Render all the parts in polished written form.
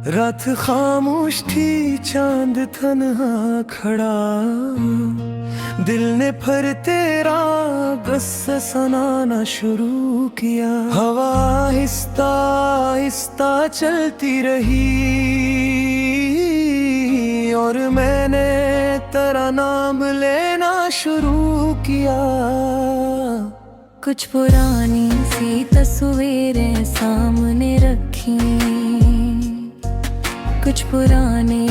रात खामोश थी, चांद तन्हा खड़ा, दिल ने फिर तेरा गस्सा सुनाना शुरू किया। हवा आहिस्ता आहिस्ता चलती रही और मैंने तेरा नाम लेना शुरू किया। कुछ पुरानी सी तस्वीरें सामने रखी, कुछ पुराने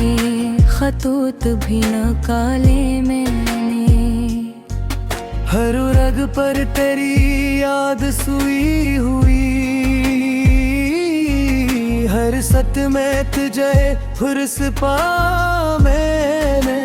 खतूत भी निकाले मैंने। हर रग पर तेरी याद सुई हुई, हर सत में तुझे फुर्स पा मैंने।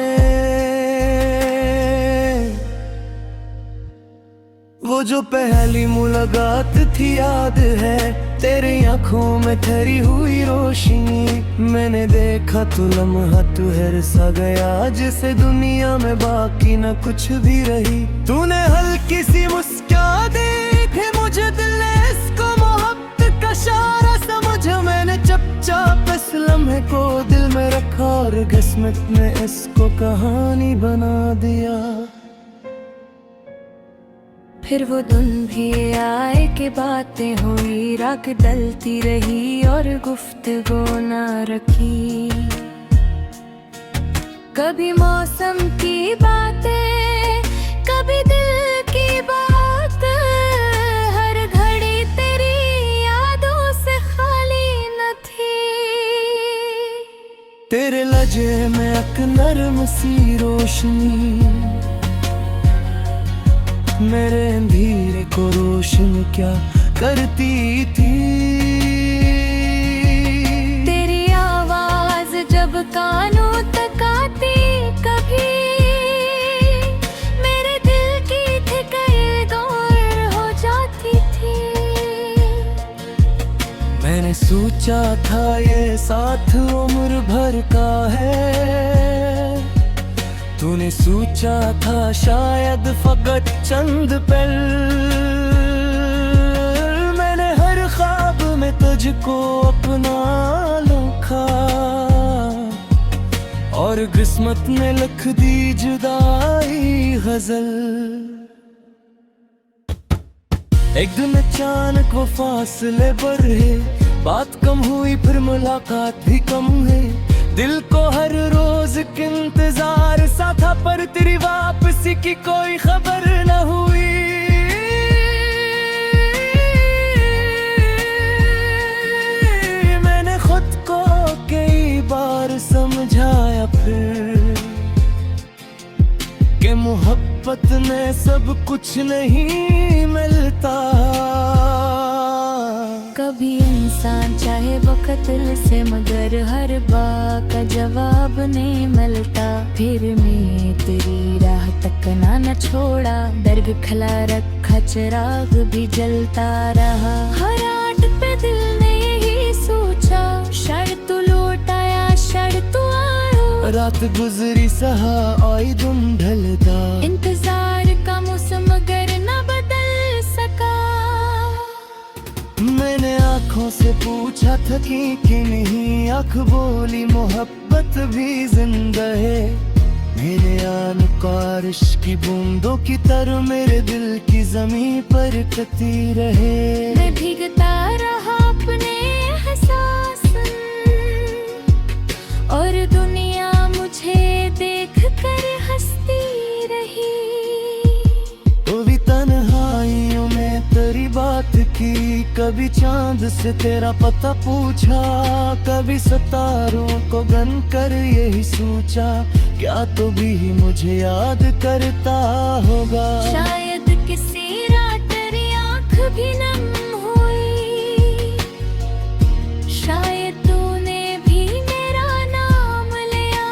वो जो पहली मुलाकात थी याद है, तेरी आंखों में ठहरी हुई रोशनी। मैंने देखा तू लम्हा तू हर सा गया, जिसे दुनिया में बाकी न कुछ भी रही। तूने हल्की सी मुस्कान देखी मुझे, दिल ने इसको मोहब्बत का इशारा समझा। मैंने चुपचाप इस लम्हे को दिल में रखा और किस्मत ने इसको कहानी बना दिया। फिर वो दिन भी आए कि बातें हुई, रात डलती रही और गुफ्तगू ना रखी। कभी मौसम की बातें, कभी दिल की बात, हर घड़ी तेरी यादों से खाली न थी। तेरे लहजे में एक नर्म सी रोशनी, मेरे अंधेरे को रोशन क्या करती थी। तेरी आवाज जब कानों तक आती, कभी मेरे दिल की धड़कन गौर हो जाती थी। मैंने सोचा था ये साथ उम्र भर का है, तूने सोचा था शायद फकत चंद पल। मैंने हर ख्वाब में तुझको अपना लिखा और किस्मत ने लिख दी जुदाई गजल। एक दिन अचानक वो फासले बढ़े, बात कम हुई फिर मुलाकात भी कम है। दिल को हर रोज के इंतजार सा था, पर तेरी वापसी की कोई खबर न हुई। मैंने खुद को कई बार समझाया फिर कि मोहब्बत में सब कुछ नहीं मिलता। कभी इंसान चाहे वो कत्ल से, मगर हर बात का जवाब नहीं मिलता। फिर मैं तेरी राह तक न छोड़ा, दर्द खला रखा चिराग भी जलता रहा। हर आट पे दिल ने यही सोचा, शायद तू लौट आया शायद तू आया। रात गुजरी सहा आई दिन ढलता, इंतजार का मौसम मगर न बदल सका। मैंने आँखों से पूछा था कि नहीं, आँख बोली मोहब्बत भी जिंदा है। मेरे आन बारिश की बूंदों की तरह मेरे दिल की जमीन पर कती रहे। मैं भीगता रहा अपने एहसास, और दुनिया मुझे देख कर हंसती रही। तो भी तन्हाइयों में तेरी बात की, कभी चांद से तेरा पता पूछा, कभी सितारों को गन कर यही सोचा, क्या तो भी मुझे याद करता होगा। शायद किसी रात तेरी आँख भी नम हुई, शायद तूने भी मेरा नाम लिया।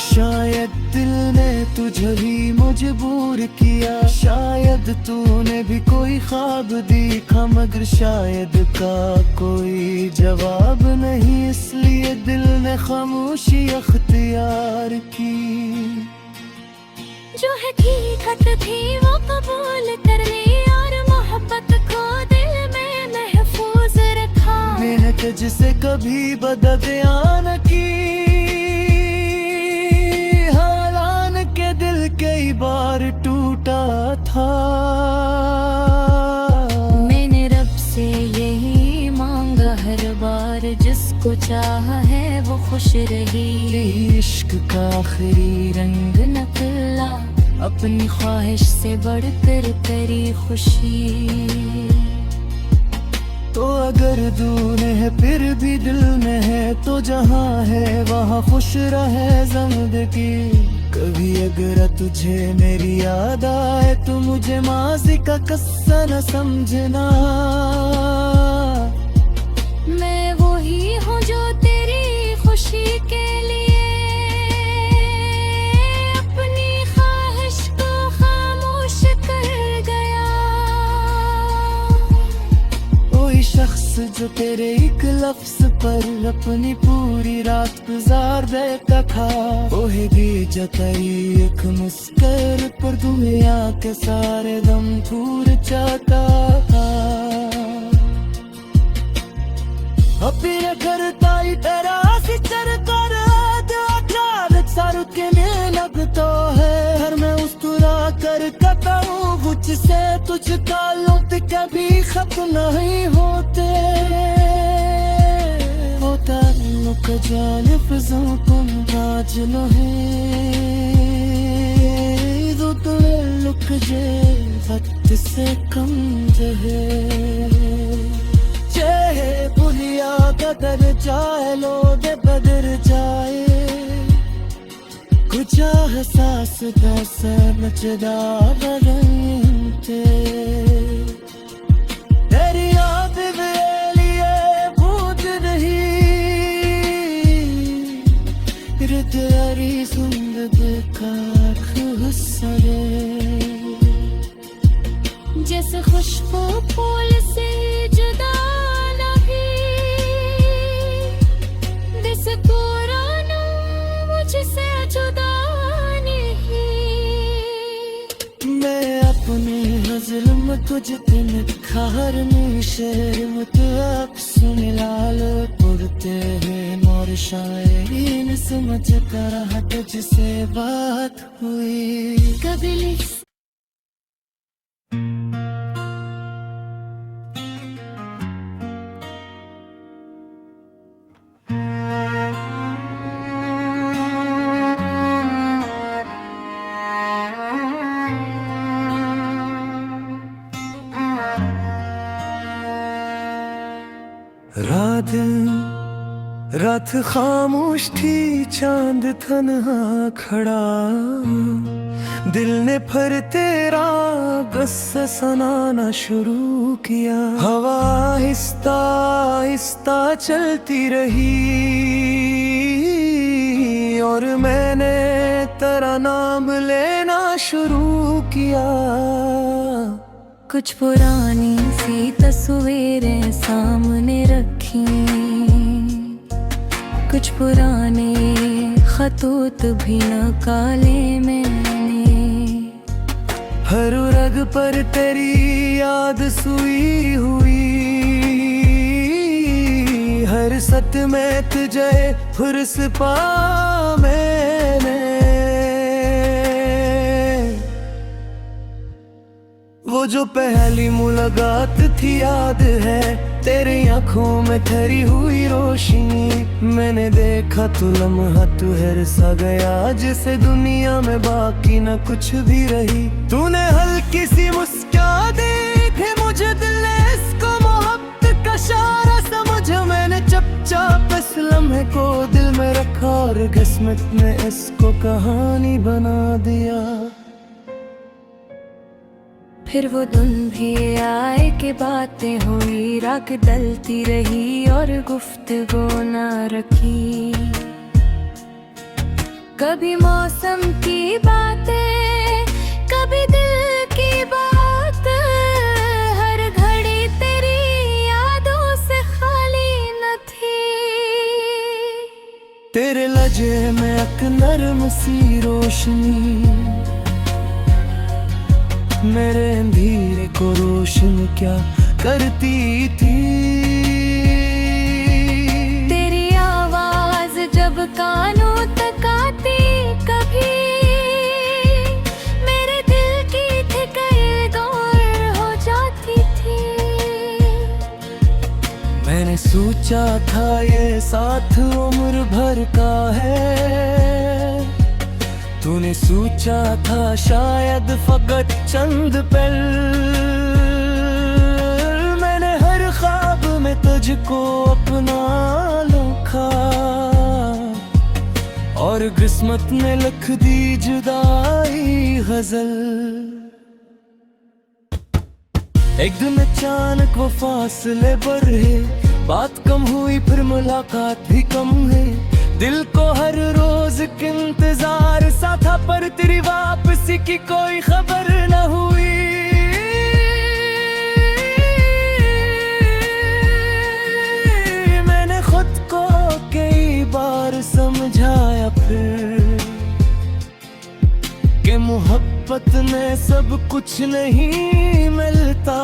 शायद दिल ने तुझे भी मजबूर किया, शायद तूने भी कोई ख्वाब देखा, मगर शायद का कोई जवाब नहीं, इसलिए दिल ने खामोशी अख्तियार की। जो हकीकत थी वो कबूल कर ली, और मोहब्बत को दिल में महफूज रखा। मैंने के जिसे कभी बददियां न की। हालान के दिल कई बार टूटा था। मैंने रब से यही मांगा हर बार, जिसको चाहा है वो खुश रही। इश्क का आखिरी रंग नकला अपनी ख्वाहिश से बढ़कर करी खुशी। तो अगर दूर है फिर भी दिल में है, तो जहाँ है वहाँ खुश रहे जिंदगी। कभी अगर तुझे मेरी याद आए तो मुझे माज़ी का किस्सा न समझना। मैं वही हूँ जो तेरी खुशी के लिए अपनी ख्वाहिश को खामोश कर गया। कोई शख्स जो तेरे एक लफ्ज पर अपनी पूरी रात गुजार देता था, ओहे भी जताई एक मुस्कर पर दुनिया के सारे दम दूर जाता था। अपने करता ही तेरा सिचर कर सारू के में लगता है। हर मैं मुस्कुरा कर कहता हूँ मुझसे तुझ ताल्लुक कभी खत्म नहीं होते। होता लुक जाने फिज़ों को राज लो है दो तुले लुक जे वक्त से कम है। चाहे बुलिया कदर जाए लो दे बदर जाए, कुछ एहसास कैसे नचदा बरंते। तेरी याद लिए भूत नहीं तेरी जिंदगी का खुसरे। जैसे खुशबू फूल से जुदा पुराना मुझसे जुदा नहीं। मैं अपनी नज़र में तुझ दिन खार में शेर मुतअब सुन लाल पुरते हैं मोर शायरी न समझ कर तुझसे बात हुई। कभी रात खामोश थी, चांद तन्हा खड़ा। दिल ने फिर तेरा गस्सा सुनाना शुरू किया। हवा आहिस्ता आहिस्ता चलती रही और मैंने तेरा नाम लेना शुरू किया। कुछ पुरानी सी तस्वीरें सामने रखी, कुछ पुराने खतूत भी निकाले मैंने। हर रग पर तेरी याद सुई हुई, हर सत में तुझे फुर्स पा मैंने। वो जो पहली मुलाकात थी याद है, तेरी आंखों में ठहरी हुई रोशनी। मैंने देखा तो लम्हा तू सा गया, जिसे दुनिया में बाकी न कुछ भी रही। तूने हल्की सी मुस्कान दी थी मुझे, दिल ने इसको मोहब्बत का इशारा समझा। मैंने चुपचाप इस लम्हे को दिल में रखा और किस्मत ने इसको कहानी बना दिया। फिर वो दिन भी आए कि बातें हुई, रात डलती रही और गुफ्तगू ना रखी। कभी मौसम की बातें, कभी दिल की बात, हर घड़ी तेरी यादों से खाली न थी। तेरे लहजे में एक नर्म सी रोशनी, मेरे अंधेरे को रोशन क्या करती थी। कानों तक आती कभी मेरे दिल की ठिकाए दौर हो जाती थी। मैंने सोचा था ये साथ उम्र भर का है, तूने सोचा था शायद फकत चंद पल। मैंने हर ख्वाब में तुझको अपना लिखा और किस्मत ने लिख दी जुदाई गजल। एक दिन अचानक वो फासले बढ़े, बात कम हुई फिर मुलाकात भी कम है। दिल को हर रोज के इंतजार सा था, पर तेरी वापसी की कोई खबर न हुई। मैंने खुद को कई बार समझाया फिर कि मोहब्बत में सब कुछ नहीं मिलता।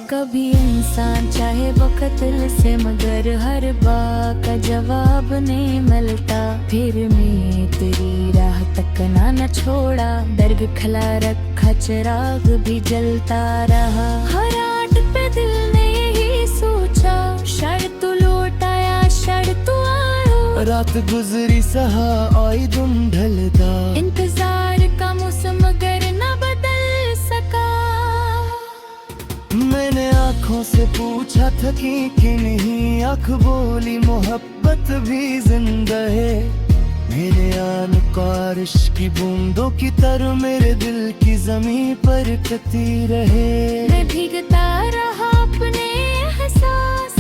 कभी इंसान चाहे वो कत्ल से, मगर हर बात का जवाब नहीं मिलता। फिर मैं तेरी राह तक ना छोड़ा, दर्द खला रखा चिराग भी जलता रहा। हर आट पे दिल ने यही सोचा, शायद तू लौट आया शायद तू आया। रात गुजरी सहा आई धुंध ढलता, इंतजार का मौसम मगर ना बदल सका। मैंने आँखों से पूछा था कि नहीं, आँख बोली मोहब्बत भी जिंदा है। मेरे आन कारश की बूंदों की तरह मेरे दिल की जमीन पर कती रहे। मैं भीगता रहा अपने एहसास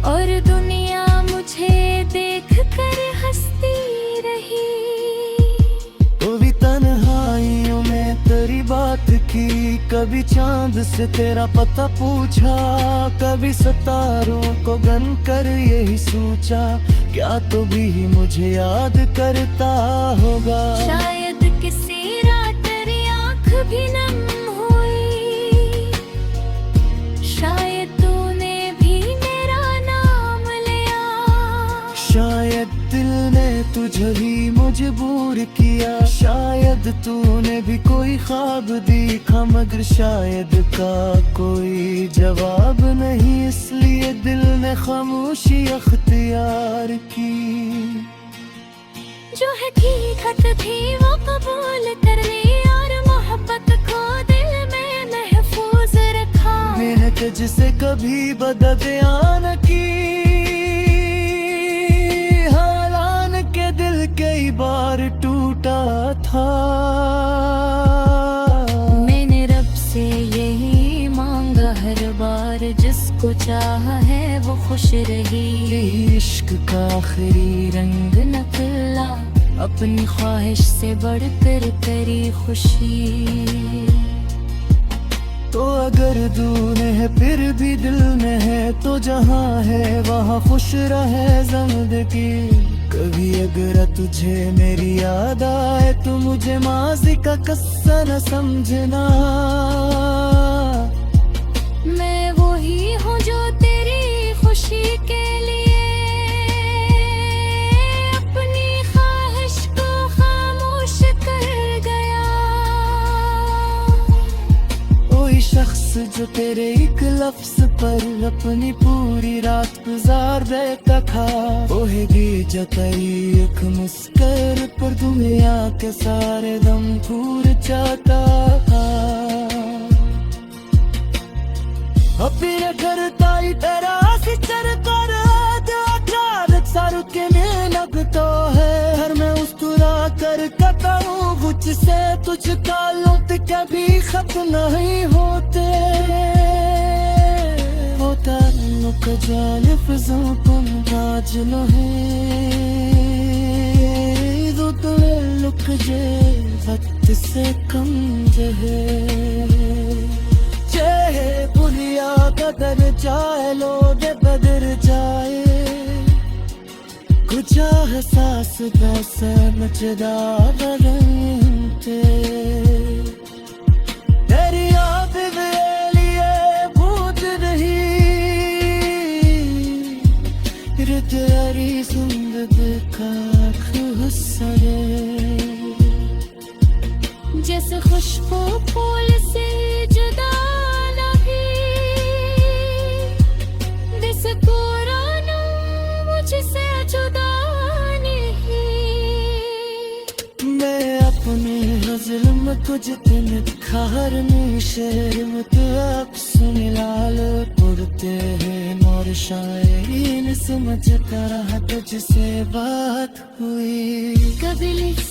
और दुनिया मुझे देख कर हंसती रही। तो भी तन्हाइयों में तेरी बात की, कभी चांद से तेरा पता पूछा, कभी सितारों को गन कर यही सोचा, क्या तो भी मुझे याद करता होगा। शायद किसी रात तेरी आँख भी नम हुई, शायद तूने भी मेरा नाम लिया। शायद दिल ने तुझे भी मजबूर किया, शायद तूने भी कोई ख्वाब देखा, मगर शायद का कोई जवाब नहीं, इसलिए दिल ने खामोशी अख्तियार की। जो हकीकत थी वो कबूल कर ली और मोहब्बत को दिल में महफूज रखा। मैंने तुझसे कभी बदबयान की, हालान के दिल कई बार टूटा था। मैंने रब से यही मांगा हर बार, जिसको चाहा है वो खुश रही। यही इश्क का आखिरी रंग नकला अपनी ख्वाहिश से बढ़कर करी खुशी। तो अगर दूर है फिर भी दिल में है, तो जहाँ है वहाँ खुश रहे जिंदगी। कभी अगर तुझे मेरी याद आए तो मुझे माजी का किस्सा न समझना। मैं वही हूँ जो तेरी खुशी के लिए अपनी ख्वाहिश को खामोश कर गया। कोई शख्स जो तेरे एक लफ्ज पर अपनी पूरी रात गुजार देता था, वो है जो तेरी एक मुस्कुर पर दुनिया के सारे दम पूर जाता था। फिर करता ही तेरा सिचर कर अचानक सारू के में लगता है। हर मैं मुस्कुरा कर कहता हूँ मुझसे तुझ ताल्लुक कभी खत्म नहीं होते। वो ताल्लुक जाने फिज़ों को राज लो है, वो ताल्लुक जे वक्त से कम है। बुनिया कदर जाए लोग बदर जाए, कुछ एहसास वैसे मचदा बदलते। तेरी याद मेरे लिए भूत नहीं, जैसे खुशबू फूल से जुदा नहीं, दिस पुराना मुझसे जुदा नहीं। मैं अपने गजल में तुझ ते निखारने शेर में तू आप सुन लाल पुरते हैं मोर शायरी न समझता रहा तुझसे बात हुई कभी लिख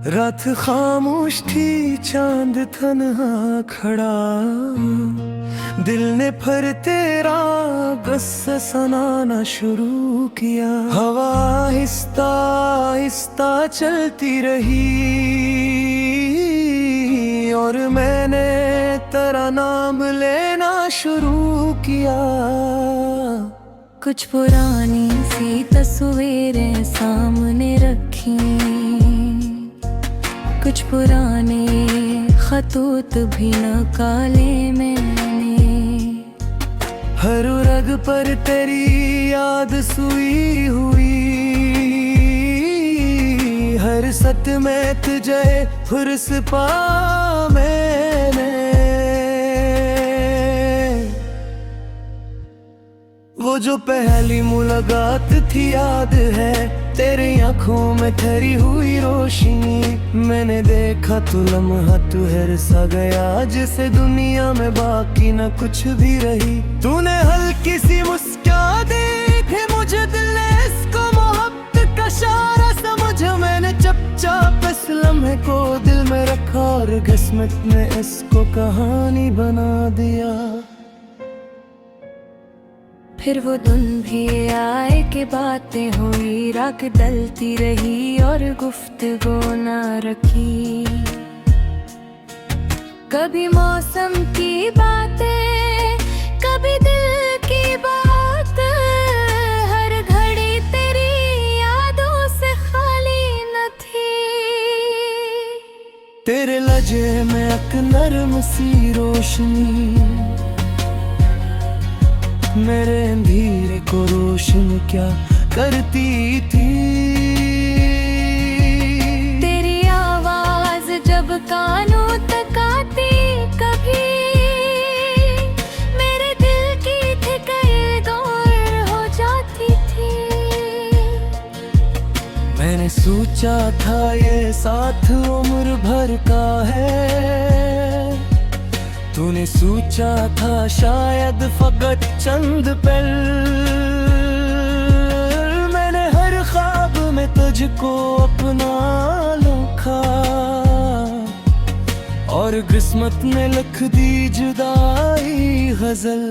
रात खामोश थी, चांद तन्हा खड़ा, दिल ने फिर तेरा गस्सा सुनाना शुरू किया। हवा आहिस्ता आहिस्ता चलती रही और मैंने तेरा नाम लेना शुरू किया। कुछ पुरानी सी तस्वीरें सामने रखी, कुछ पुराने खतूत भी निकाले मैंने। हर रग पर तेरी याद सुई हुई, हर सत में तुझे फुर्स पा मैंने। वो जो पहली मुलाकात थी याद है, तेरी आंखों में ठहरी हुई रोशनी। मैंने देखा तू लम्हा तू हर सा गया, जिसे दुनिया में बाकी न कुछ भी रही। तूने हल्की सी मुस्कान देखी मुझे, दिल ने इसको मोहब्बत का इशारा समझा। मैंने चुपचाप इस लम्हे को दिल में रखा और किस्मत ने इसको कहानी बना दिया। फिर वो दिन भी आए कि बातें हुई, रात डलती रही और गुफ्तगू ना रखी। कभी मौसम की बातें, कभी दिल की बात, हर घड़ी तेरी यादों से खाली न थी। तेरे लजे में एक नरम सी रोशनी, मेरे अंधेरे को रोशन क्या करती थी। तेरी आवाज जब कानों तक आती, कभी मेरे दिल की धड़कन गौर हो जाती थी। मैंने सोचा था ये साथ उम्र भर का है, तूने सोचा था शायद फकत चंद पल। मैंने हर ख्वाब में तुझको अपना लिखा और किस्मत ने लिख दी जुदाई गजल।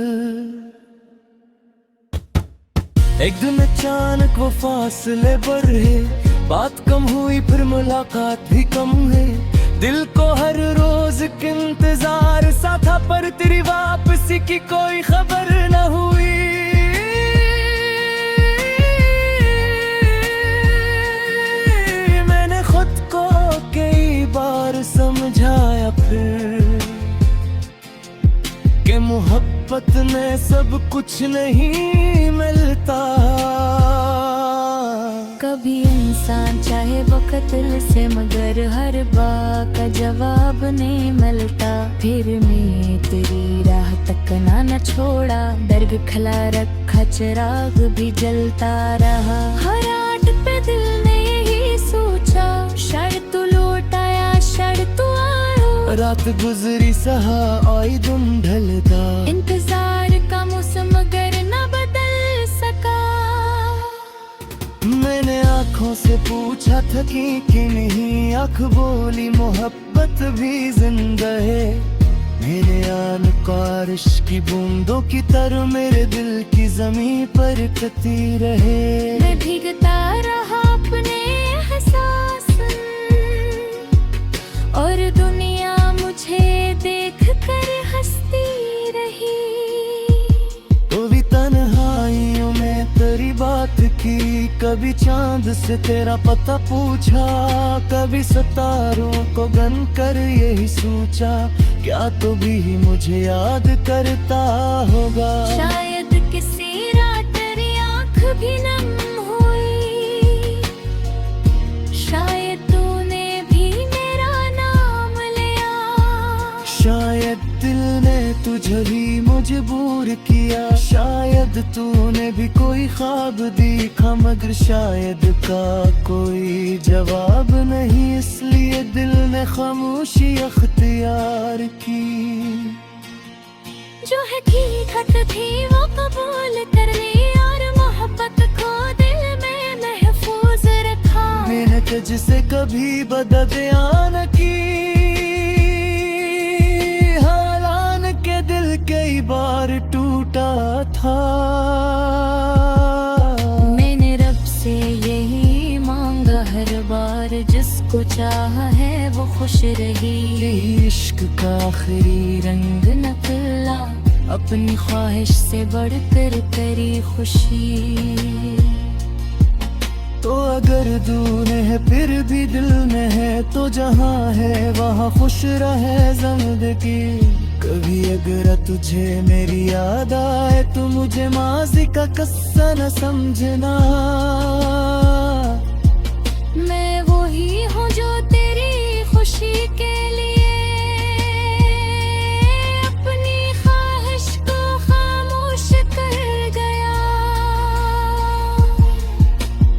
एक दिन अचानक वो फासले बढ़े, बात कम हुई फिर मुलाकात भी कम है। दिल को हर रोज के इंतजार सा था, पर तेरी वापसी की कोई खबर न हुई। मैंने खुद को कई बार समझाया फिर कि मोहब्बत में सब कुछ नहीं मिलता। कभी इंसान चाहे वो कत्ल से, मगर हर बात का जवाब नहीं मिलता। फिर मैं तेरी राह तक न छोड़ा, दर्द खला रखा चिराग भी जलता रहा। हर आट पे दिल ने यही सोचा, शायद तू लौट आया शायद तू आया। रात गुजरी सहा आई दिन ढलता, इंतजार का मौसम मगर न बदल सका। मैंने आँखों से पूछा था कि नहीं, आँख बोली मोहब्बत भी जिंदा है। मेरे आन बारिश की बूंदों की तरह मेरे दिल की जमीन पर कती रहे। मैं भीगता रहा अपने एहसास, और दुनिया मुझे देख कर हंसती रही। तो भी तन्हाइयों में कभी चांद से तेरा पता पूछा, कभी सितारों को गन कर यही सोचा, क्या तो भी मुझे याद करता होगा। शायद किसी रात तेरी आँख भी नम हुई, शायद तूने भी मेरा नाम लिया, शायद दिल ने तुझे भी मजबूर किया, शायद तूने भी कोई ख्वाब देखा, मगर शायद का कोई जवाब नहीं, इसलिए दिल ने खामोशी अख्तियार की। जो हकीकत थी वो कबूल कर ली और मोहब्बत को दिल में महफूज रखा। मेहनत जिसे कभी बददियां न की, हालान के दिल कई बार टूटा था। मैंने रब से यही मांगा हर बार, जिसको चाहा है वो खुश रही। इश्क का आखिरी रंग नकला अपनी ख्वाहिश से बढ़कर करी खुशी। तो अगर दूर है फिर भी दिल में है, तो जहाँ है वहाँ खुश रहे जिंदगी। कभी अगर तुझे मेरी याद आए तो मुझे माज़ी का किस्सा न समझना। मैं वही हूँ जो तेरी खुशी के लिए अपनी ख्वाहिश को खामोश कर गया।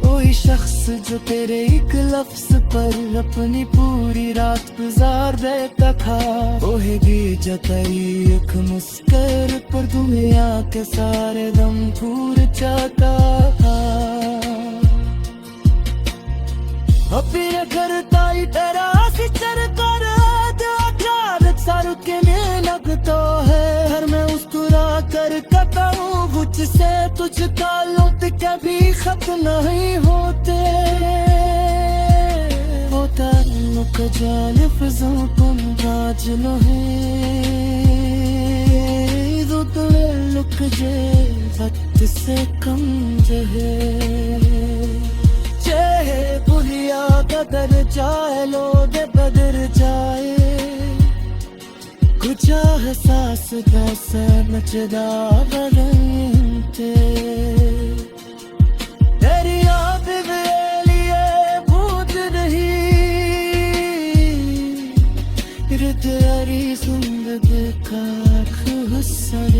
कोई शख्स जो तेरे एक लफ्ज पर अपनी पूरी रात गुजार देता था, वही भी जताई एक मुस्कर पर दुनिया के सारे दम भूल जाता था। अपने करता ही तेरा सिचर कर सारू के में लगता है, हर मैं मुस्कुरा कर कहता हूँ मुझसे तुझ ताल्लुक कभी खत्म नहीं होते। वो ताल्लुक जो लफ्ज़ों को राज लो है, वो ताल्लुक जो वक्त से कम है। चाहे पुलिया बदल जाए लोग बदल जाए, कुछ एहसास कैसे मचदा बदलते। तेरी याद लिए भूत नहीं तेरी जिंदगी का हुस्न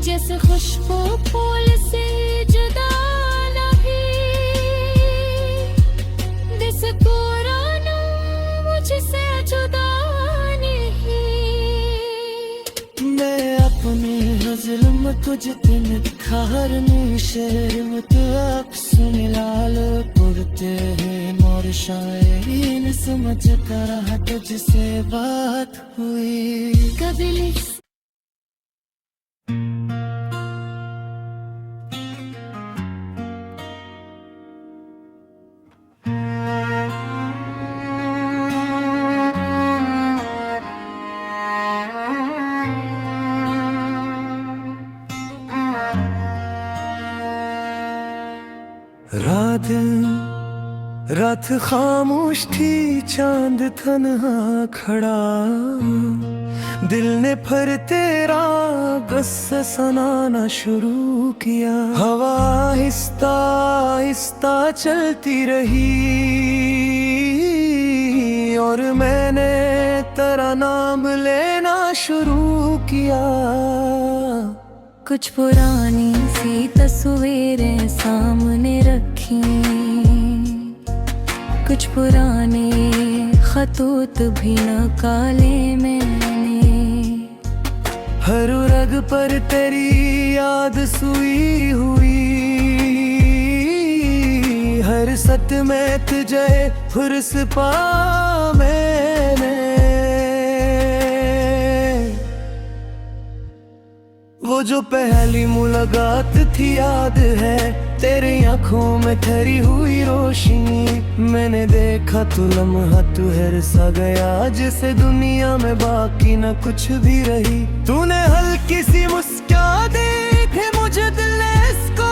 जैसे खुशबू फूल से जुदा मुझसे जुदा नहीं। मैं अपने जुल्म तुझ दिन खार में शेर मत आप सुन लाल पढ़ते हैं मोर शायरी न समझ कर तुझसे बात हुई। कभी रात खामोश थी, चांद तन्हा खड़ा, दिल ने फिर तेरा गस्सा सुनाना शुरू किया। हवा आहिस्ता आहिस्ता चलती रही और मैंने तेरा नाम लेना शुरू किया। कुछ पुरानी सी तस्वीरें सामने रखी, कुछ पुराने खतूत भी निकाले मैंने। हर रग पर तेरी याद सुई हुई, हर सत में तुझे फुर्स पा मैंने। वो जो पहली मुलाकात थी याद है, तेरी आंखों में ठहरी हुई रोशनी। मैंने देखा तू लम्हा तू हर सा गया, जैसे दुनिया में बाकी न कुछ भी रही। तूने हल्की सी मुस्कान दी थी मुझे, दिल ने इसको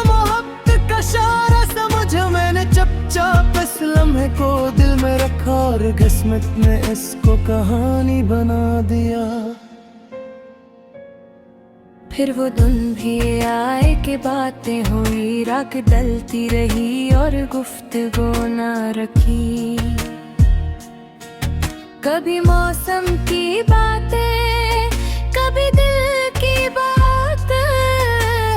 को दिल में रखा और किस्मत ने इसको कहानी बना दिया। फिर वो दिन भी आए कि बातें हुई, रात डलती रही और गुफ्तगू ना रखी। कभी मौसम की बातें, कभी दिल की बात,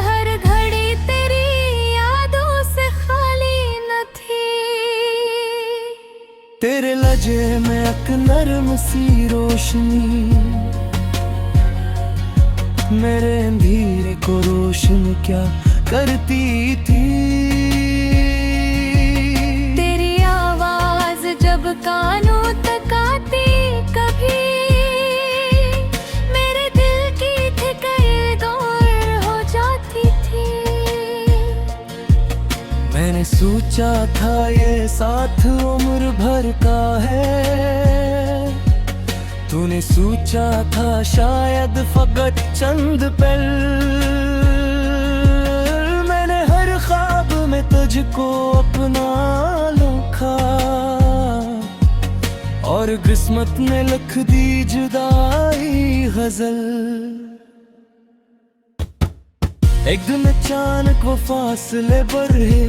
हर घड़ी तेरी यादों से खाली न थी। तेरे लहजे में एक नरम सी रोशनी, मेरे अंधेरे को रोशन क्या करती थी। तेरी आवाज जब कानों तक आती, कभी मेरे दिल की धड़कन गौर हो जाती थी। मैंने सोचा था ये साथ उम्र भर का है, तूने सोचा था शायद फकत चंद पल। मैंने हर ख्वाब में तुझको अपना लोखा, और किस्मत ने लिख दी जुदाई गजल। एक दिन अचानक वो फासले बढ़े,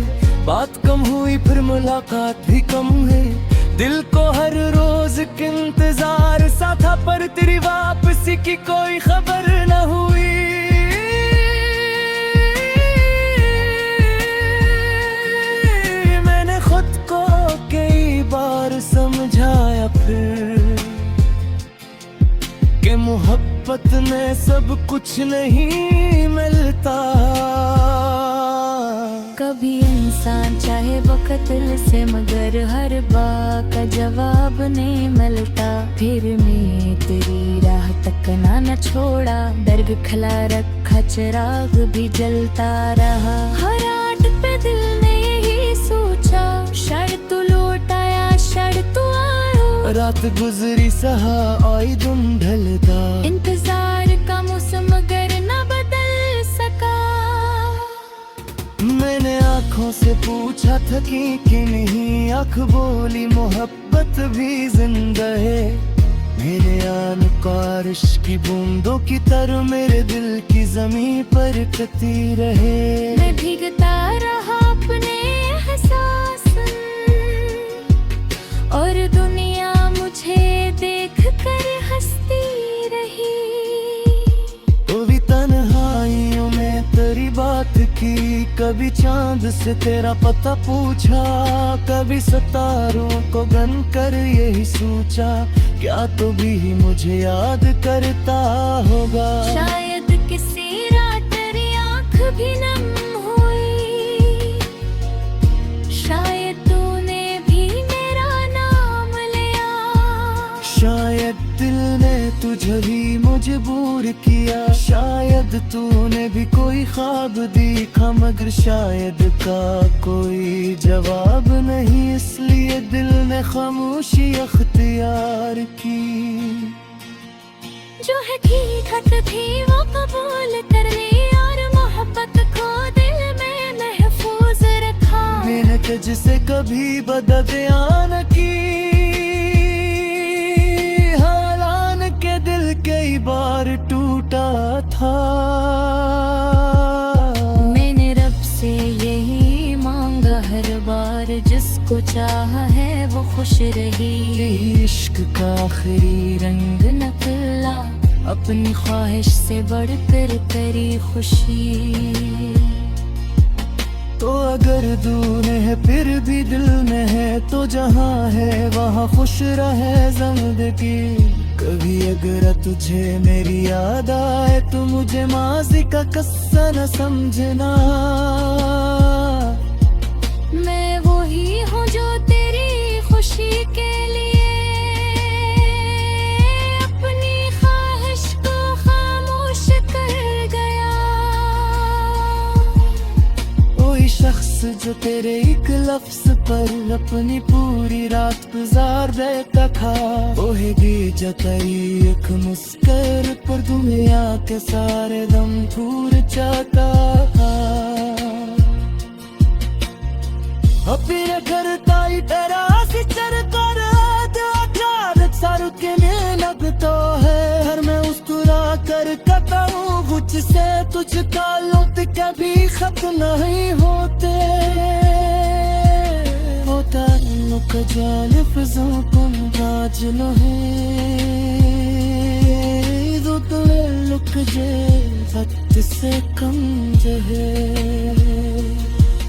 बात कम हुई फिर मुलाकात भी कम है। दिल को हर रोज के इंतजार सा था, पर तेरी वापसी की कोई खबर न हुई। मैंने खुद को कई बार समझाया फिर कि मोहब्बत में सब कुछ नहीं मिलता। कभी इंसान चाहे बकतल से, मगर हर बात का जवाब नहीं मिलता। फिर मैं तेरी राह तक ना छोड़ा, दर्द खिला रखा चिराग भी जलता रहा। हर आट पे दिल ने यही सोचा, शायद तू लौट आया, शायद तू आया। रात गुजरी सहा आई दिन ढलता, इंतजार का मौसम मगर ना बदल सका। मैंने आँखों से पूछा था कि नहीं, आँख बोली मोहब्बत भी जिंदा है। मेरे आन बारिश की बूंदों की तरह मेरे दिल की जमीन पर कती रहे। मैं भीगता रहा अपने एहसास, और दुनिया मुझे देख कर हंसती रही। तो भी तन्हाइयों में तेरी बात की, कभी चांद से तेरा पता पूछा, कभी सितारों को गन कर यही सोचा, क्या तो भी मुझे याद करता होगा। शायद किसी रात तेरी आँख भी नम हुई, शायद तूने भी मेरा नाम लिया। शायद दिल ने तुझे भी मजबूर किया, शायद तूने भी कोई ख्वाब देखा, मगर शायद का कोई जवाब नहीं, इसलिए दिल ने खामोशी अख्तियार की। जो हकीकत थी वो कबूल कर ली, और मोहब्बत को दिल में महफूज रखा। मैंने तुझसे कभी बदबयान की, हालान के दिल कई बार टूटा था। मैंने रब से यही मांगा हर बार, जिसको चाहा है वो खुश रही। इश्क का आखिरी रंग नकला, अपनी ख्वाहिश से बढ़कर करी खुशी। तो अगर दूर है फिर भी दिल में है, तो जहाँ है वहाँ खुश रहे जिंदगी। कभी अगर तुझे मेरी याद आए, तो मुझे माज़ी का किस्सा न समझना। मैं वही हूँ जो तेरी खुशी के लिए अपनी ख्वाहिश को खामोश कर गया। कोई शख्स जो तेरे एक लफ्ज पर अपनी पूरी रात गुजार देता था, वो है बेजा तेरी एक मुस्कुर पर दुनिया के सारे दम दूर जाता था। अब फिर करता ही तेरा मुझसे तुझ ताल्लुक कभी खत्म नहीं होते, वो ताल्लुक जो लफ्ज़ों पर राज लो है, वो ताल्लुक जो वक्त से कम जो है,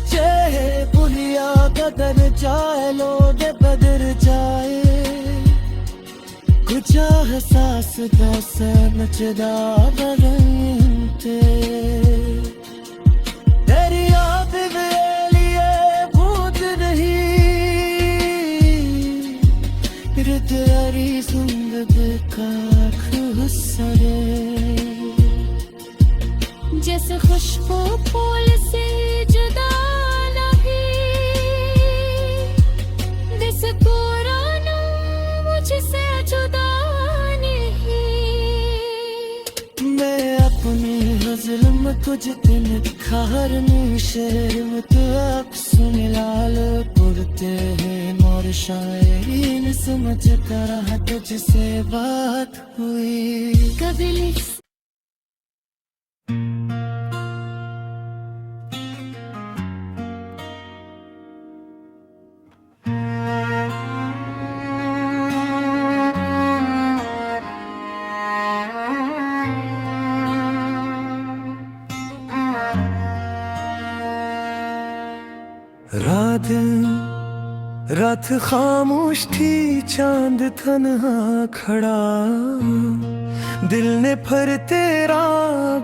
चाहे बुलिया बदल जाए लोग बदल जाए, कुछ एहसास दस नचदा बदलते, तेरी याद लिए भूत नहीं, तेरी जिंदगी का खुसरे, जैसे खुशबू फूल से जुदा नहीं, जैसे पुराना मुझसे जुदा नहीं। मैं अपने गज़ल में कुछ दिन खारनी शेर में तो आप सुन लाल पुरते हैं मोर शायरी न समझ कर तुझसे बात हुई कभी लिख रात खामोश थी, चांद तन्हा खड़ा, दिल ने फिर तेरा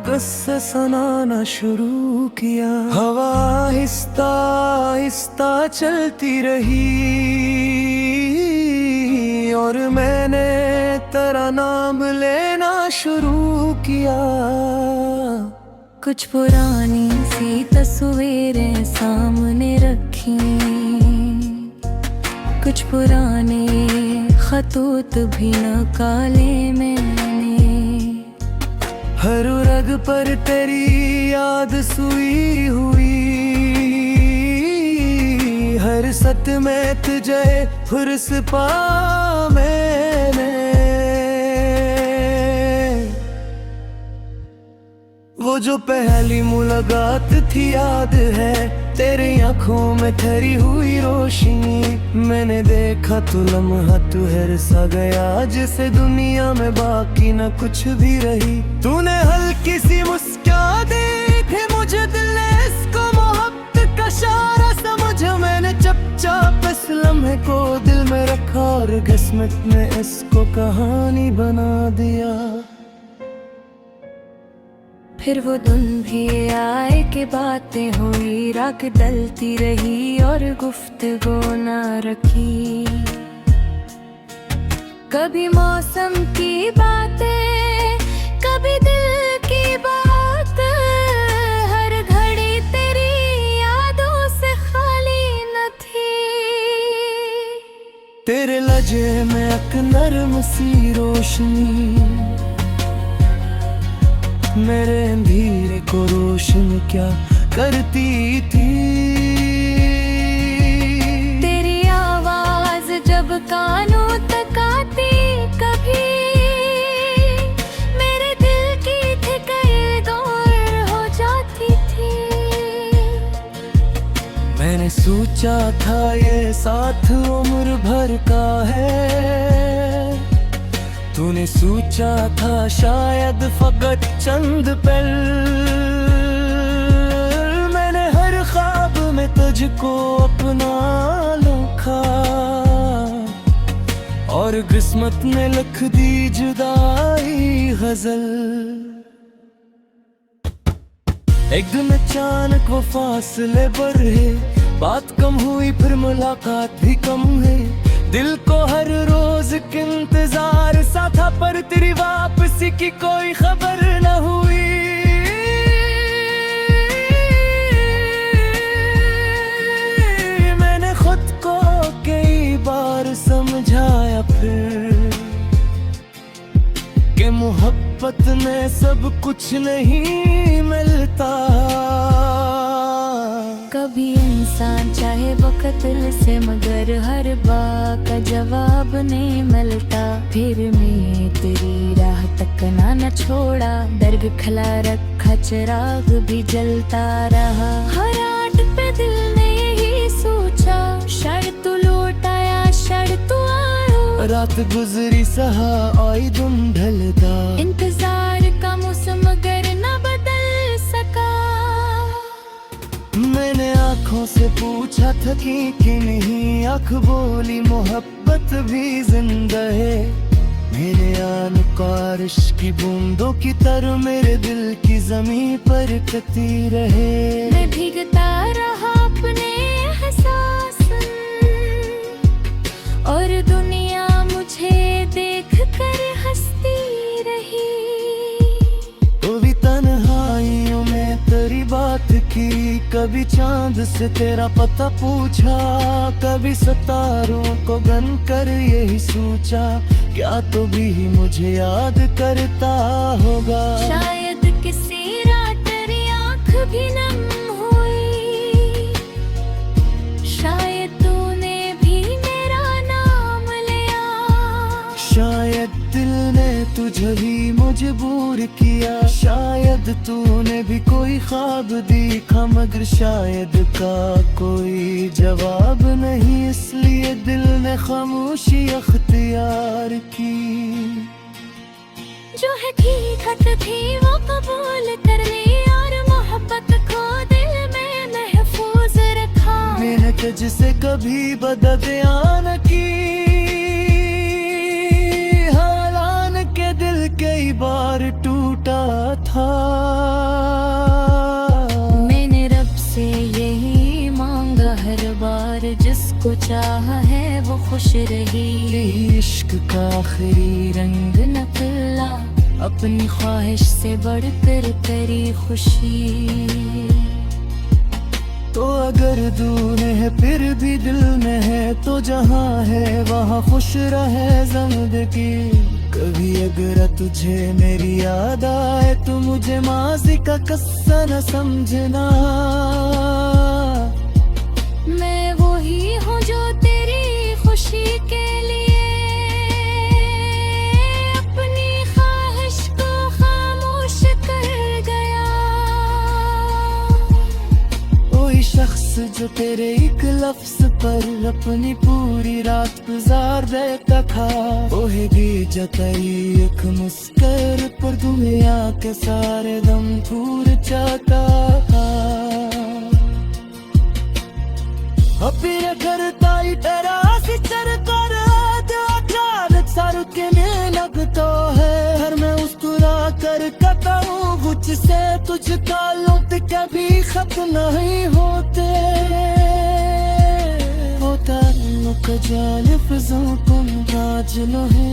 गस्सा सुनाना शुरू किया, हवा आहिस्ता आहिस्ता चलती रही और मैंने तेरा नाम लेना शुरू किया, कुछ पुरानी सी तस्वीरें सामने रखी, कुछ पुराने खतूत भी निकाले मैंने, हर रग पर तेरी याद सुई हुई, हर सत में तुझे फुर्स पा मैंने, वो जो पहली मुलाकात थी याद है, तेरी आंखों में ठहरी हुई रोशनी, मैंने देखा तू लम्हा तू हर सा गया, जिसे दुनिया में बाकी न कुछ भी रही, तूने हल्की सी मुस्कान दी थी मुझे, दिल ने इसको मोहब्बत का इशारा समझा, मैंने चुपचाप इस लम्हे को दिल में रखा और किस्मत ने इसको कहानी बना दिया, फिर वो दिन भी आए कि बातें हुई, रात डलती रही और गुफ्तगू ना रखी, कभी मौसम की बातें कभी दिल की बात, हर घड़ी तेरी यादों से खाली न थी, तेरे लहजे में एक नर्म सी रोशनी, मेरे अंधेरे को रोशन क्या करती थी, तेरी आवाज जब कानों तक आती, कभी मेरे दिल की ठिकाने दौर हो जाती थी, मैंने सोचा था ये साथ उम्र भर का है, तूने सोचा था शायद फकत चंद पल, मैंने हर ख्वाब में तुझको अपना लिखा और किस्मत ने लिख दी जुदाई गजल, एक दिन अचानक वो फासले बढ़े, बात कम हुई फिर मुलाकात भी कम है, दिल को हर रोज के इंतजार सा था, पर तेरी वापसी की कोई खबर न हुई, मैंने खुद को कई बार समझाया फिर कि मोहब्बत में सब कुछ नहीं मिलता, कभी इंसान चाहे चाहे वक्त से मगर हर बात का जवाब नहीं मिलता। फिर मैं तेरी राह तकना न छोड़ा, दर्द खिला रखा चिराग भी जलता रहा। हर आट पे दिल ने यही सोचा, शायद तू लौट आया शायद तू आया। रात गुजरी सहा आई धुंध ढलता, इंतजार का मौसम मगर न बदल सका। मैंने आँखों से पूछा थकी कि नहीं, आँख बोली मोहब्बत भी जिंदा है। मेरे आन बारिश की बूंदों की तरह मेरे दिल की जमीन पर कती रहे। मैं भीगता रहा अपने एहसास और दुनिया मुझे देख कर हंसती रही। तो भी तन्हाइयों में तेरी बात की, कभी चांद से तेरा पता पूछा, कभी सितारों को गन कर यही सोचा, क्या तो भी मुझे याद करता होगा। शायद किसी रात तेरी आँख भी नम हुई, शायद तूने भी मेरा नाम लिया। शायद दिल ने तुझे ही मजबूर किया, शायद तूने भी कोई ख्वाब देखा, मगर शायद का कोई जवाब नहीं, इसलिए दिल ने खामोशी अख्तियार की। जो हकीकत थी वो कबूल कर ली और मोहब्बत को दिल में महफूज रखा। मेहनत जिसे कभी बदद न की, हालान के दिल कई बार टूटा था। मैंने रब से यही मांगा हर बार, जिसको चाहा है वो खुश रही। यही इश्क का आखिरी रंग निकला, अपनी ख्वाहिश से बढ़कर तेरी खुशी। तो अगर दूर है फिर भी दिल में है, तो जहाँ है वहाँ खुश रहे जिंदगी। कभी अगर तुझे मेरी याद आए तो मुझे माज़ी का किस्सा न समझना। मैं वही हूँ जो तेरी खुशी के लिए अपनी ख्वाहिश को खामोश कर गया। कोई शख्स जो तेरे एक लफ्ज पर अपनी पूरी रात गुजार देता था, ओहे भी जताई एक मुस्कर पर दुनिया के सारे दम दूर जाता था। फिर करता ही तेरा सिचर कर अचानक सर के में लगता है, हर मैं मुस्कुरा कर कहता हूँ मुझसे तुझ ताल्लुक कभी खत्म नहीं होते। वो ताल्लुक जालिफ जो तुम राज लो है,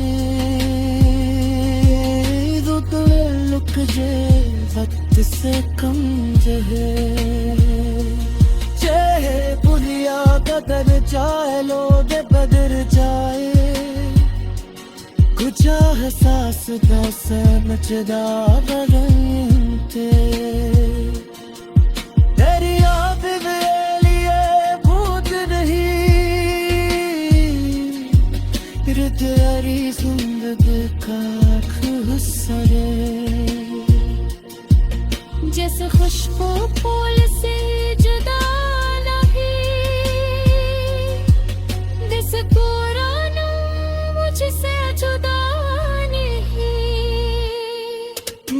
वो ताल्लुक जे वक्त से कम है। पुलिया बदल जाए लोग बदल जाए, कुछ एहसास दस मचदा बदलते। तेरी याद लिए भूत नहीं, फिर तेरी जिंदगी का खुसरे। जैसे खुशबू फूल से जुदा मुझसे जुदा नहीं।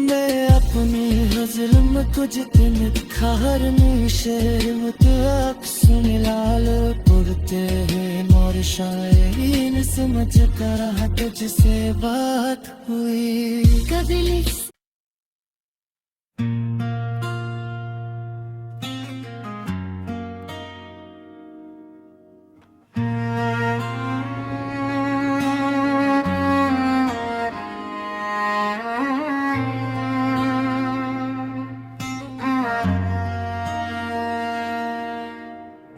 मैं अपने हज़ल में कुछ दिन खार में शहर में तो अक्सर लाल पुरते हैं मोर शायरी न समझ कर तुझसे बात हुई। कभी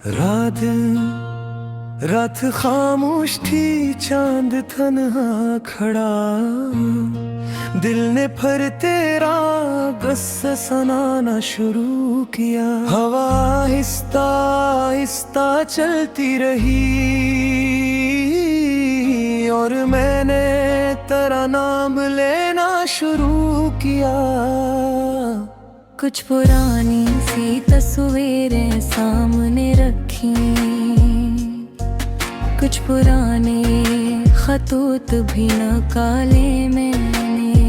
रात रात खामोश थी, चांद तन्हा खड़ा, दिल ने फिर तेरा गुस्सा सुनाना शुरू किया। हवा आहिस्ता आहिस्ता चलती रही और मैंने तेरा नाम लेना शुरू किया। कुछ पुरानी सी तस्वीरें सामने रखी, कुछ पुराने खतूत भी निकाले मैंने।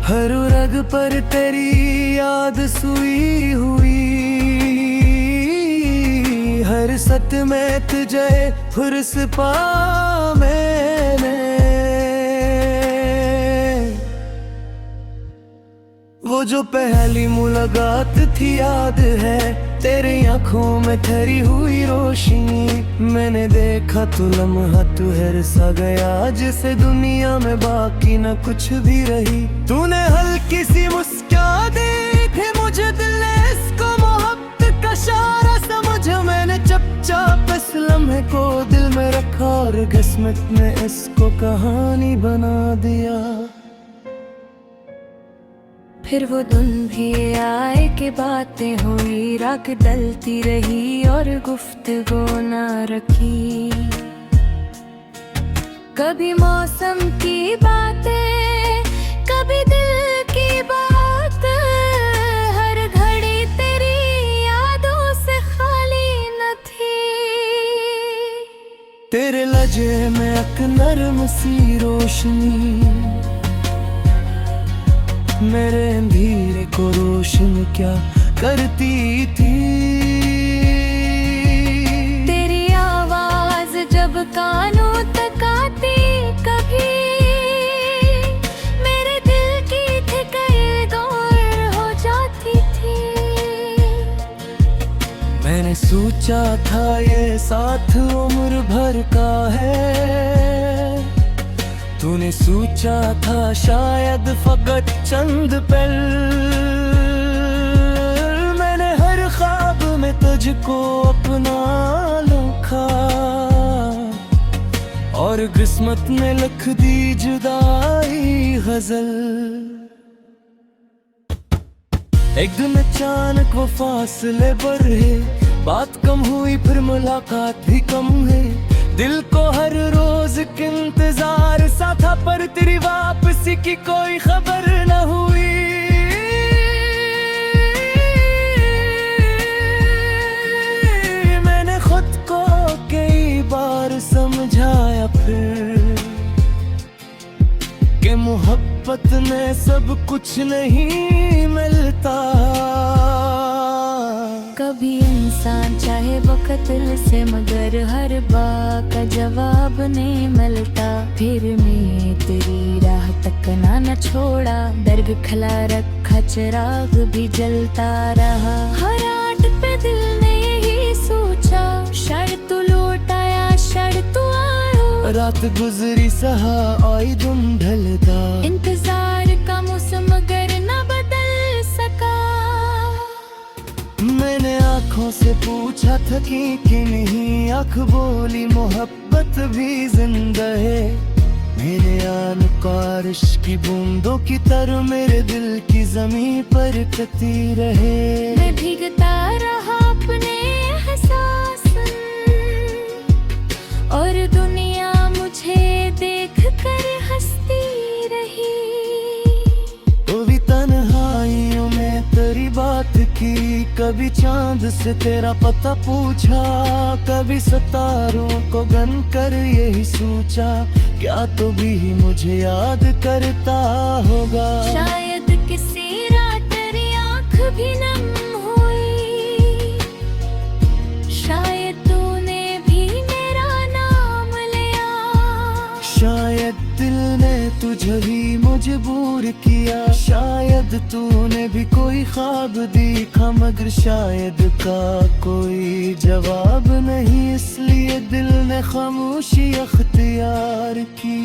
हर रग पर तेरी याद सुई हुई, हर सत में तुझे फुर्स पा मैंने। वो जो पहली मुलाकात थी याद है, तेरी आंखों में ठहरी हुई रोशनी। मैंने देखा तो लम्हा तू हर सा गया, जिसे दुनिया में बाकी न कुछ भी रही। तूने हल्की सी मुस्कान दी थी मुझे, दिल ने इसको मोहब्बत का इशारा समझा। मैंने चुपचाप इस लम्हे को दिल में रखा और किस्मत ने इसको कहानी बना दिया। फिर वो दिन भी आए कि बातें हुई, रात डलती रही और गुफ्तगू ना रखी। कभी मौसम की बातें, कभी दिल की बात, हर घड़ी तेरी यादों से खाली न थी। तेरे लहजे में एक नरम सी रोशनी, मेरे अंधेरे को रोशन क्या करती थी। तेरी आवाज जब कानों तक आती, कभी मेरे दिल की धड़कन दौड़ हो जाती थी। मैंने सोचा था ये साथ उम्र भर का है, तूने सोचा था शायद फकत चंद पल। मैंने हर ख्वाब में तुझको अपना लिखा और किस्मत ने लिख दी जुदाई गजल। एक दिन अचानक वो फासले बढ़े, बात कम हुई फिर मुलाकात भी कम है। दिल को हर रोज के इंतजार सा था, पर तेरी वापसी की कोई खबर न हुई। मैंने खुद को कई बार समझाया फिर कि मोहब्बत में सब कुछ नहीं मिलता। कभी इंसान चाहे वो कत्ल से, मगर हर बात का जवाब नहीं मिलता। फिर मैं तेरी राह तक ना छोड़ा, दर्द खला रखा चिराग भी जलता रहा। हर आट पे दिल ने यही सोचा, शायद तू लौट आया शायद तू आया। रात गुजरी सहा आई दिन ढलता, इंतजार का मौसम मगर ना बदल सका। मैंने आँखों से पूछा था कि नहीं, आँख बोली मोहब्बत भी जिंदा है। मेरे आन कारश की बूंदों की तरह मेरे दिल की जमीन पर कती रहे। मैं भीगता रहा अपने एहसास, और दुनिया मुझे देख कर हंसती रही। तो भी तन्हाइयों में तेरी बात की, कभी चांद से तेरा पता पूछा, कभी सितारों को गन कर यही सोचा, क्या तो भी मुझे याद करता होगा। शायद किसी रात तेरी आँख भी नम हुई, शायद तूने भी मेरा नाम लिया। शायद दिल ने तुझे भी मजबूर किया, शायद तूने भी कोई ख्वाब देखा, मगर शायद का कोई जवाब नहीं, इसलिए दिल ने खामोशी अख्तियार की।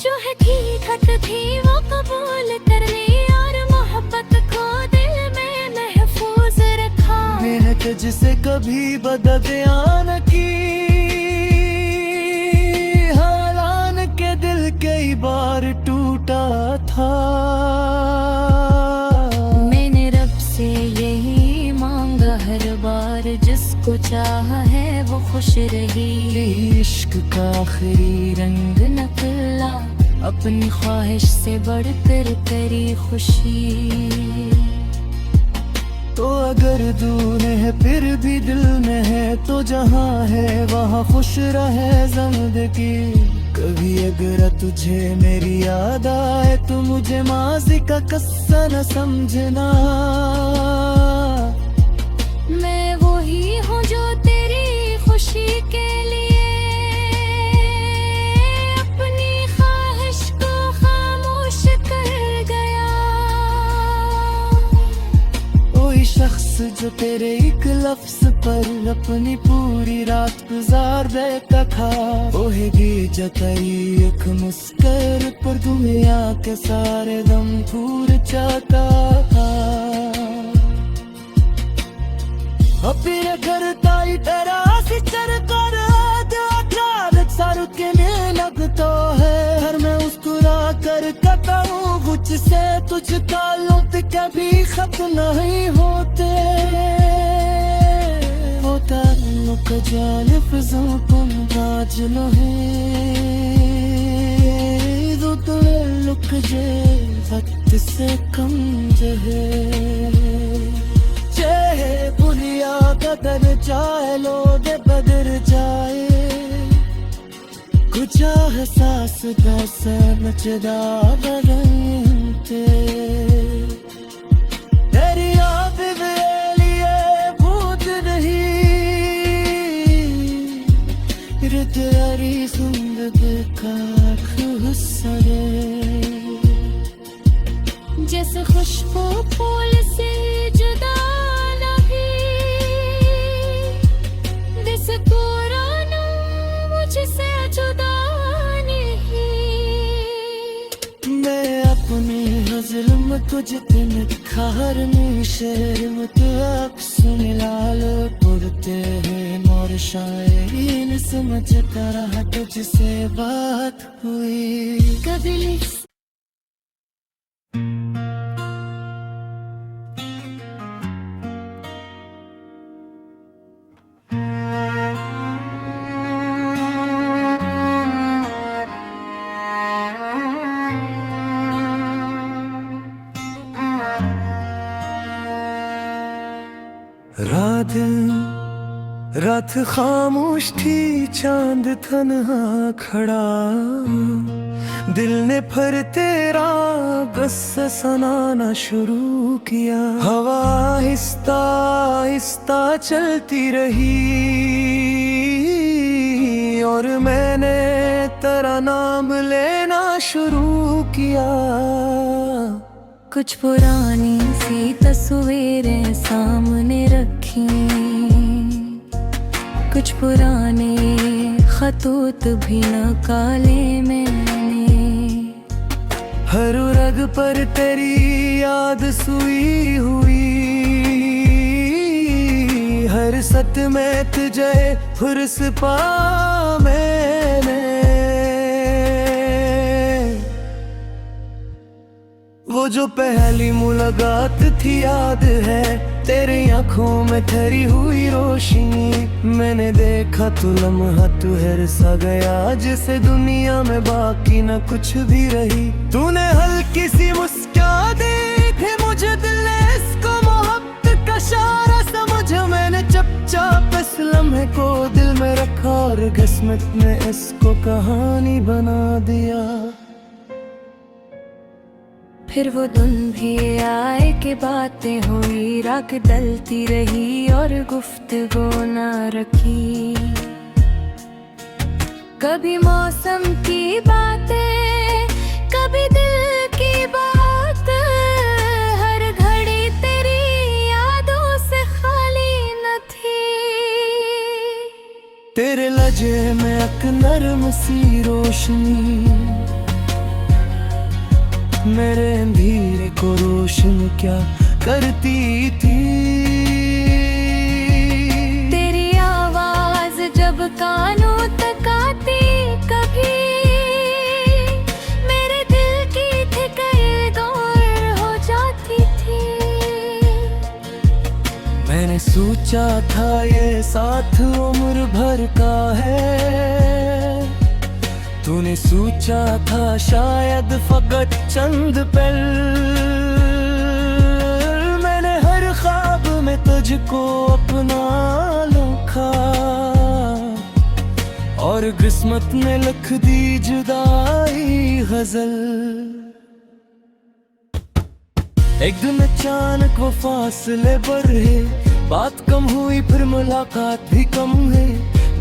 जो है हकीकत थी वो कबूल कर ली, और मोहब्बत को दिल में महफूज रखा। मेहनत जिसे कभी बददिया न की। हालान के दिल कई बार टूटा था। मैंने रब से यही मांगा हर बार, जिसको चाहा है वो खुश रही। इश्क का आखिरी रंग नकला अपनी ख्वाहिश से बढ़कर करी खुशी। तो अगर दूर है फिर भी दिल में है, तो जहाँ है वहाँ खुश रहे जिंदगी। कभी अगर तुझे मेरी याद आए तो मुझे माज़ी का किस्सा न समझना। मैं वही हूँ जो तेरी खुशी के लिए अपनी ख्वाहिश को खामोश कर गया। कोई शख्स जो तेरे एक लफ्ज पर अपनी पूरी रात गुजार देता था, ओहे भी जताई एक मुस्कर पर दुनिया के सारे दम भूल जाता था। फिर करता ही तेरा सिचर कर सारू के में लगता है। हर मैं मुस्कुरा कर कहता हूँ मुझसे तुझ ताल्लुक कभी खत्म नहीं होते। वो ताल्लुक जालिब ज़ुल्फ़ों बाज लो है, वो ताल्लुक जे वक्त से कम जहे। पुलिया कदर जाए लो दे बदर जाए, कुछ एहसास दस मचदा बदलते। तेरी याद लिए भूत नहीं तेरी जिंदगी का खुसरे। जैसे खुशबू फूल से जुदा मुझसे जुदा नहीं। मैं अपने ज़ुल्म तुझते निखार में शेर मुतअक्स मिलाल पढ़ते हैं मोर शायरी न समझता रहा तुझसे बात हुई कभी। रात खामोश थी, चांद तन्हा खड़ा। दिल ने फिर तेरा बस सुनाना शुरू किया। हवा आहिस्ता आहिस्ता चलती रही और मैंने तेरा नाम लेना शुरू किया। कुछ पुरानी सी तस्वीरें सामने रखी, कुछ पुराने खतूत भी निकाले मैंने। हर रग पर तेरी याद सुई हुई, हर सत में तुझे फुर्स पा मैंने। वो जो पहली मुलाकात थी याद है, तेरी आंखों में ठहरी हुई रोशनी। मैंने देखा तू लम्हा तू हर सा गया, जिसे दुनिया में बाकी न कुछ भी रही। तूने हल्की सी मुस्कान दी थी मुझे, दिल ने इसको मोहब्बत का इशारा समझा। मैंने चुपचाप इस लम्हे को दिल में रखा और किस्मत ने इसको कहानी बना दिया। फिर वो दिन भी आए कि बातें हुई, रात डलती रही और गुफ्तगू ना रखी। कभी मौसम की बातें, कभी दिल की बात, हर घड़ी तेरी यादों से खाली न थी। तेरे लहजे में एक नरम सी रोशनी, मेरे अंधेरे को रोशन क्या करती थी। कानों तक आती कभी मेरे दिल की ठिकाने दूर हो जाती थी। मैंने सोचा था ये साथ उम्र भर का है, तूने सोचा था शायद फकत चंद पल। मैंने हर ख्वाब में तुझको अपना लिखा और किस्मत ने लिख दी जुदाई गजल। एक दिन अचानक वो फासले बढ़े, बात कम हुई फिर मुलाकात भी कम है।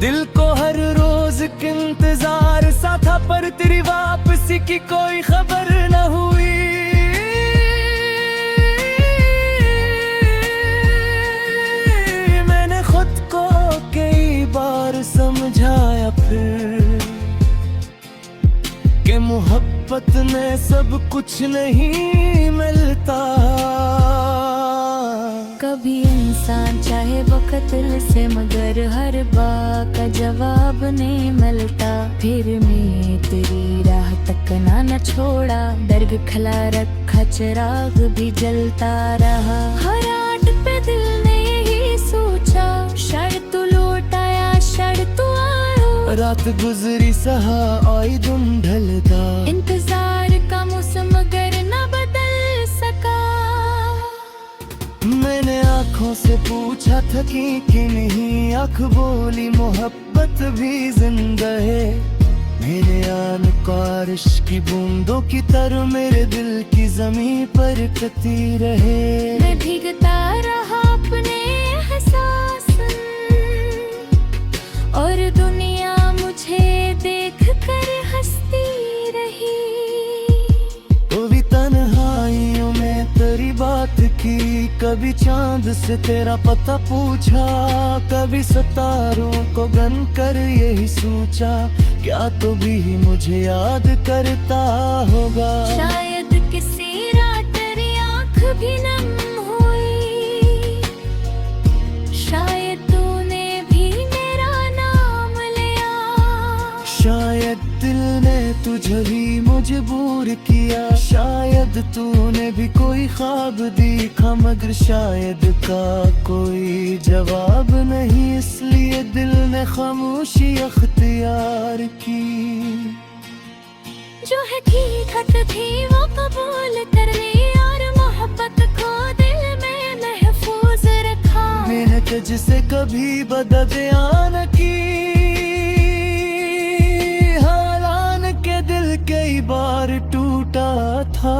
दिल को हर रोज के इंतजार सा था, पर तेरी वापसी की कोई खबर न हुई। मैंने खुद को कई बार समझाया फिर कि मोहब्बत में सब कुछ नहीं मिलता। कभी इंसान चाहे वो कत्ल से, मगर हर बात का जवाब नहीं मिलता। फिर मैं तेरी राह तक न छोड़ा, दर्द खला रखा चिराग भी जलता रहा। हर आट पे दिल ने यही सोचा, शायद तू लौट आया शायद तू आया। रात गुजरी सहा आई दिन ढलता, इंतजार का मौसम मगर न बदल सका। मैंने आँखों से पूछा था कि नहीं, आँख बोली मोहब्बत भी जिंदा है। मेरे आने बारिश की बूंदों की तरह मेरे दिल की जमीन पर कती रहे। मैं भीगता रहा अपने एहसास, और दुनिया मुझे देख कर हंसती रही। कभी तन्हाइयों में तेरी बात की, कभी चांद से तेरा पता पूछा, कभी सितारों को गन कर यही सोचा, क्या तो भी मुझे याद करता होगा। शायद किसी रात तेरी आँख भी नम हुई, शायद तूने भी मेरा नाम लिया। शायद दिल ने तुझे भी मजबूर किया, शायद तूने भी कोई ख्वाब देखा, मगर शायद का कोई जवाब नहीं, इसलिए दिल ने खामोशी अख्तियार की। जो हकीकत थी वो कबूल कर ली, और मोहब्बत को दिल में महफूज रखा। मैंने तुझसे कभी बदबयान की, हालान के दिल कई बार टूटा था।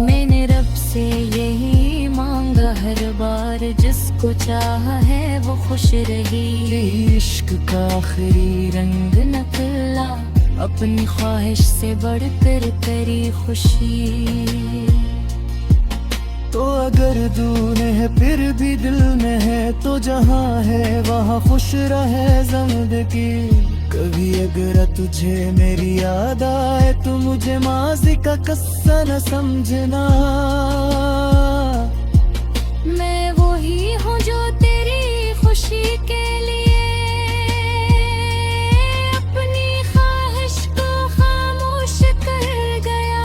मैंने रब से यही मांगा हर बार, जिसको चाहा है वो खुश रही। इश्क का आखिरी रंग नकला, अपनी ख्वाहिश से बढ़कर करी खुशी। तो अगर दूर है फिर भी दिल में है, तो जहाँ है वहाँ खुश रहे जिंदगी। कभी अगर तुझे मेरी याद आए तो मुझे माज़ी का किस्सा न समझना। मैं वही हूँ जो तेरी खुशी के लिए अपनी ख्वाहिश को खामोश कर गया।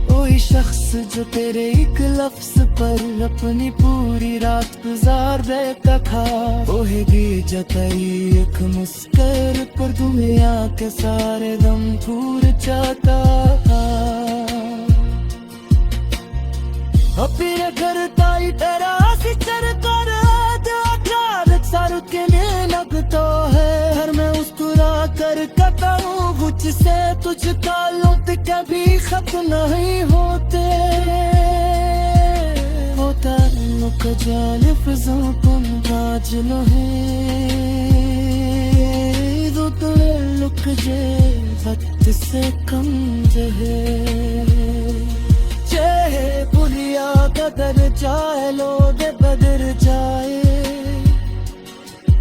कोई शख्स जो तेरे एक लफ्ज पर अपनी पूरी रात गुजार देता था, वो है भेजा तेरी एक मुस्कुर पर दुनिया के सारे दम दूर जाता था। अपने घर ताई तेरा सिचर कर आजाद सारू के लिए लगता है। हर मैं मुस्कुरा कर कहता हूँ मुझसे तुझका लौट कभी खत्म नहीं होते। होता लुक जाने फिज़ों कुन राज लो है दो तो लुक जे वक्त से कम जहे चाहे पुलिया कदर जाए लो दे बदर जाए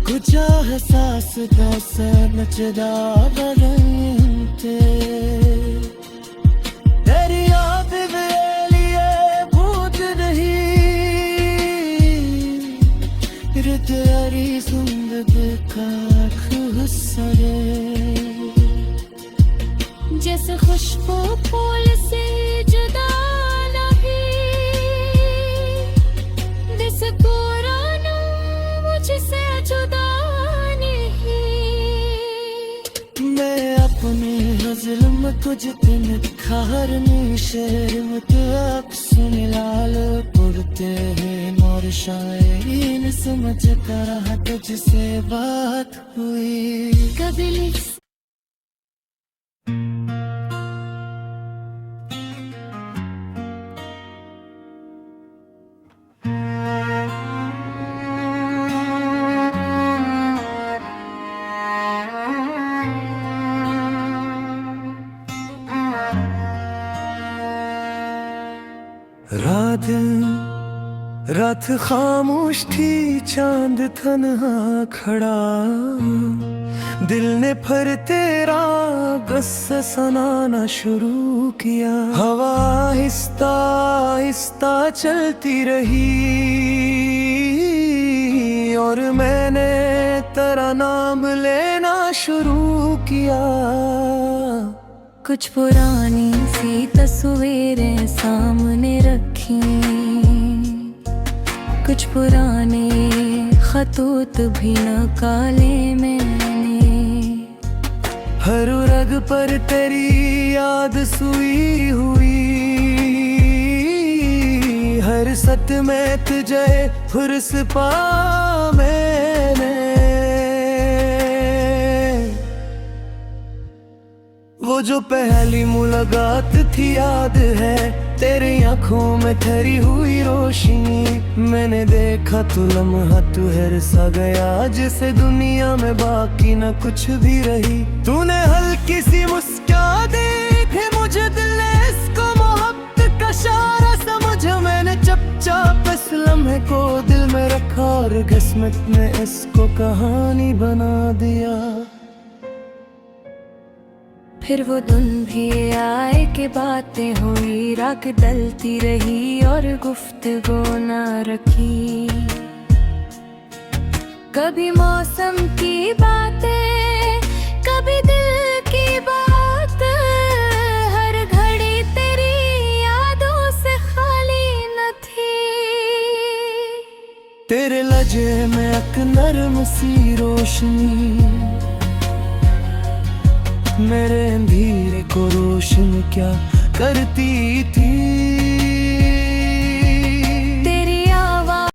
कुछ एहसास दस नचदा बदलते तेरी याद लिए भूत नहीं पोल से जुदा नहीं, दिसकोरानो मुझसे जुदा नहीं। मैं अपने जुल्म तुझ पे निखारनी शर्मत अब सुन लाल पड़ते हैं और शायरीन समझ कर तुझसे बात हुई। कभी लिख रात खामोश थी, चांद तन्हा खड़ा, दिल ने फिर तेरा गस्सा सुनाना शुरू किया। हवा आहिस्ता आहिस्ता चलती रही और मैंने तेरा नाम लेना शुरू किया। कुछ पुरानी सी तस्वीरें सामने रखी, कुछ पुराने खतूत भी निकाले मैंने। हर रग पर तेरी याद सुई हुई, हर सत में तुझे फुर्स पा मैंने। वो जो पहली मुलाकात थी याद है, तेरी आंखों में ठहरी हुई रोशनी। मैंने देखा तू लम्हा तू हर सा गया, जिसे दुनिया में बाकी न कुछ भी रही। तूने हल्की सी मुस्कान देखी मुझे, दिल ने इसको मोहब्बत का इशारा समझा। मैंने चुपचाप इस लम्हे को दिल में रखा और किस्मत ने इसको कहानी बना दिया। फिर वो दिन भी आए कि बातें हुई, रात डलती रही और गुफ्तगू ना रखी। कभी मौसम की बातें, कभी दिल की बात, हर घड़ी तेरी यादों से खाली न थी। तेरे लहजे में एक नर्म सी रोशनी, मेरे अंधेरे को रोशन क्या करती थी।